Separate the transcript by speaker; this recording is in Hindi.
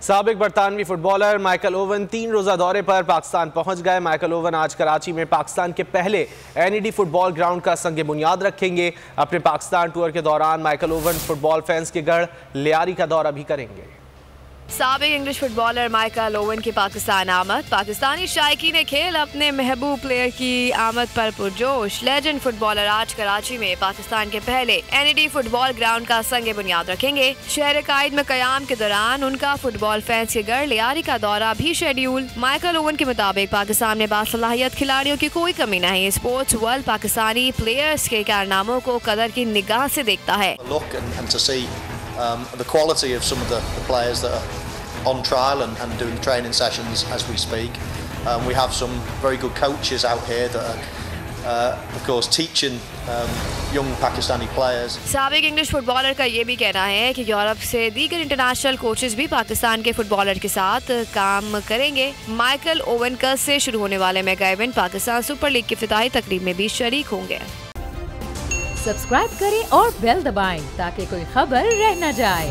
Speaker 1: साबिक बरतानवी फुटबॉलर माइकल ओवन 3 रोज़ा दौरे पर पाकिस्तान पहुंच गए। माइकल ओवन आज कराची में पाकिस्तान के पहले NED फुटबॉल ग्राउंड का संग बुनियाद रखेंगे। अपने पाकिस्तान टूर के दौरान माइकल ओवन फुटबॉल फैंस के गढ़ लियारी का दौरा भी करेंगे।
Speaker 2: साबिक इंग्लिश फुटबॉलर माइकल ओवन की पाकिस्तान आमद। पाकिस्तानी शायकीन खेल अपने महबूब प्लेयर की आमद पर पुरजोश। लेजेंड फुटबॉलर आज कराची में पाकिस्तान के पहले NED फुटबॉल ग्राउंड का संग बुनियाद रखेंगे। शहर कायद में कयाम के दौरान उनका फुटबॉल फैंस के गढ़ लियारी का दौरा भी शेड्यूल। माइकल ओवन के मुताबिक पाकिस्तान में बासलाहियत खिलाड़ियों की कोई कमी नहीं। स्पोर्ट्स वर्ल्ड पाकिस्तानी प्लेयर्स के कारनामों को कदर की निगाह से देखता है।
Speaker 3: The quality of some of the players that are on trial and doing training sessions as we speak. We have some very good coaches out here that are, of course, teaching young Pakistani players.
Speaker 2: साबिक इंग्लिश फुटबॉलर का ये भी कहना है कि यूरोप से दीगर इंटरनेशनल कोचेस भी पाकिस्तान के फुटबॉलर के साथ काम करेंगे। माइकल ओवन कल से शुरू होने वाले mega event Pakistan super league की इफ्तिताही तकरीब में भी शरीक होंगे।
Speaker 4: सब्सक्राइब करें और बेल दबाएं ताकि कोई खबर रह न जाए।